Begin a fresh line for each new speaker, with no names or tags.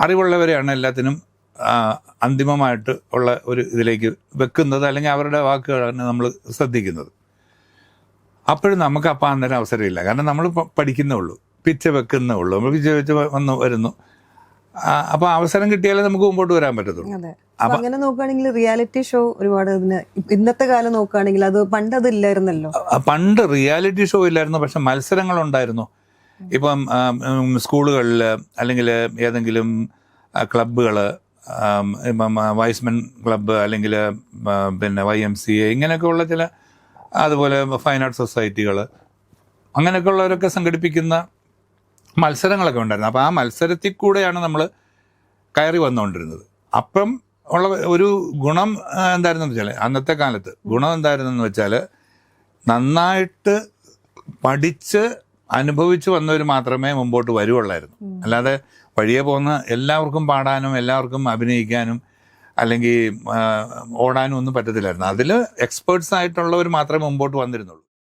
അറിവുള്ളവരെയാണ് എല്ലാത്തിനും അന്തിമമായിട്ട് ഉള്ള ഒരു ഇതിലേക്ക് വെക്കുന്നത്, അല്ലെങ്കിൽ അവരുടെ വാക്കുകളാണ് നമ്മൾ ശ്രദ്ധിക്കുന്നത്. അപ്പോഴും നമുക്ക് അപ്പം അന്നേരം അവസരമില്ല, കാരണം നമ്മൾ പഠിക്കുന്നേ ഉള്ളൂ, പിച്ച വെക്കുന്നേ ഉള്ളൂ, നമ്മൾ പിച്ച വെച്ച് വരുന്നു. അപ്പോൾ അവസരം കിട്ടിയാലേ നമുക്ക് മുമ്പോട്ട് വരാൻ പറ്റത്തുള്ളൂ.
അങ്ങനെ നോക്കുകയാണെങ്കിൽ റിയാലിറ്റി ഷോ ഒരുപാട് ഇന്നത്തെ കാലം നോക്കുകയാണെങ്കിൽ അത് പണ്ട് അതില്ലായിരുന്നല്ലോ.
പണ്ട് റിയാലിറ്റി ഷോ ഇല്ലായിരുന്നു, പക്ഷെ മത്സരങ്ങളുണ്ടായിരുന്നു. ഇപ്പം സ്കൂളുകളിൽ അല്ലെങ്കിൽ ഏതെങ്കിലും ക്ലബ്ബുകൾ, ഇപ്പം വൈസ്മെൻ ക്ലബ്ബ് അല്ലെങ്കിൽ പിന്നെ YMCA ഇങ്ങനെയൊക്കെ ഉള്ള ചില, അതുപോലെ ഫൈൻ ആർട്ട് സൊസൈറ്റികൾ, അങ്ങനെയൊക്കെ ഉള്ളവരൊക്കെ സംഘടിപ്പിക്കുന്ന മത്സരങ്ങളൊക്കെ ഉണ്ടായിരുന്നു. അപ്പോൾ ആ മത്സരത്തിൽ കൂടെയാണ് നമ്മൾ കയറി വന്നുകൊണ്ടിരുന്നത്. അപ്പം ഉള്ള ഒരു ഗുണം എന്തായിരുന്നെന്ന് വെച്ചാൽ, അന്നത്തെ കാലത്ത് ഗുണം എന്തായിരുന്നെന്ന് വെച്ചാൽ, നന്നായിട്ട് പഠിച്ച് അനുഭവിച്ച് വന്നവർ മാത്രമേ മുമ്പോട്ട് വരുവുള്ളായിരുന്നു. അല്ലാതെ വഴിയെ പോകുന്ന എല്ലാവർക്കും പാടാനും എല്ലാവർക്കും അഭിനയിക്കാനും അല്ലെങ്കിൽ ഓടാനും ഒന്നും പറ്റത്തില്ലായിരുന്നു. അതിൽ എക്സ്പേർട്സ് ആയിട്ടുള്ളവർ മാത്രമേ മുമ്പോട്ട് വന്നിരുന്നുള്ളൂ.